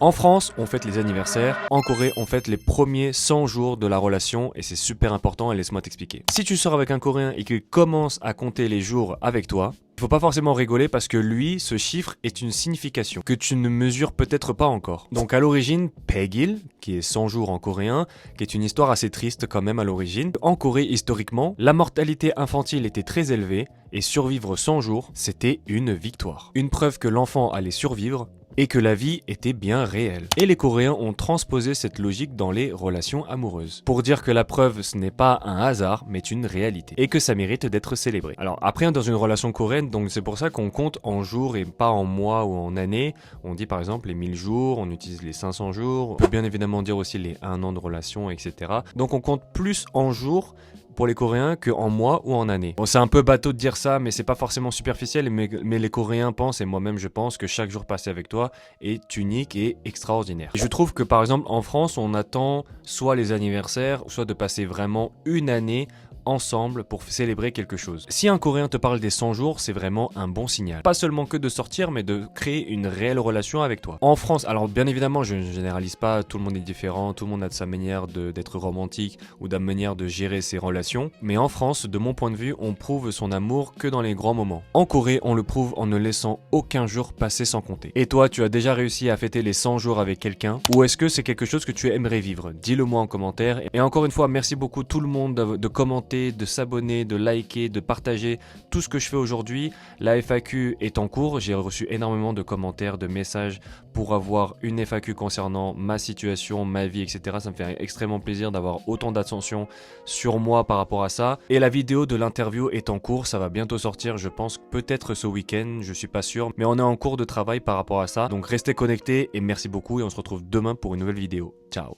En France, on fête les anniversaires. En Corée, on fête les premiers 100 jours de la relation et c'est super important et laisse-moi t'expliquer. Si tu sors avec un Coréen et qu'il commence à compter les jours avec toi, il faut pas forcément rigoler parce que lui, ce chiffre est une signification que tu ne mesures peut-être pas encore. Donc à l'origine, Paegil, qui est 100 jours en coréen, qui est une histoire assez triste quand même à l'origine. En Corée, historiquement, la mortalité infantile était très élevée et survivre 100 jours, c'était une victoire. Une preuve que l'enfant allait survivre et que la vie était bien réelle. Et les Coréens ont transposé cette logique dans les relations amoureuses, pour dire que la preuve ce n'est pas un hasard, mais une réalité, et que ça mérite d'être célébré. Alors après, dans une relation coréenne, donc c'est pour ça qu'on compte en jours et pas en mois ou en années. On dit par exemple les 1000 jours, on utilise les 500 jours, on peut bien évidemment dire aussi les 1 an de relation, etc. Donc on compte plus en jours pour les Coréens qu'en mois ou en années. Bon, c'est un peu bateau de dire ça, mais c'est pas forcément superficiel, mais les Coréens pensent, et moi-même je pense, que chaque jour passé avec toi est unique et extraordinaire. Et je trouve que par exemple en France, on attend soit les anniversaires, soit de passer vraiment une année ensemble pour célébrer quelque chose. Si un Coréen te parle des 100 jours, c'est vraiment un bon signal. Pas seulement que de sortir, mais de créer une réelle relation avec toi. En France, alors bien évidemment, je ne généralise pas, tout le monde est différent, tout le monde a de sa manière d'être romantique ou de manière de gérer ses relations. Mais en France, de mon point de vue, on prouve son amour que dans les grands moments. En Corée, on le prouve en ne laissant aucun jour passer sans compter. Et toi, tu as déjà réussi à fêter les 100 jours avec quelqu'un? Ou est-ce que c'est quelque chose que tu aimerais vivre? Dis-le moi en commentaire. Et encore une fois, merci beaucoup tout le monde de commenter, de s'abonner, de liker, de partager tout ce que je fais aujourd'hui. La FAQ est en cours, j'ai reçu énormément de commentaires, de messages pour avoir une FAQ concernant ma situation, ma vie, etc. Ça me fait extrêmement plaisir d'avoir autant d'attention sur moi par rapport à ça. Et la vidéo de l'interview est en cours, ça va bientôt sortir, je pense peut-être ce week-end, je suis pas sûr, mais on est en cours de travail par rapport à ça. Donc restez connectés et merci beaucoup et on se retrouve demain pour une nouvelle vidéo. Ciao.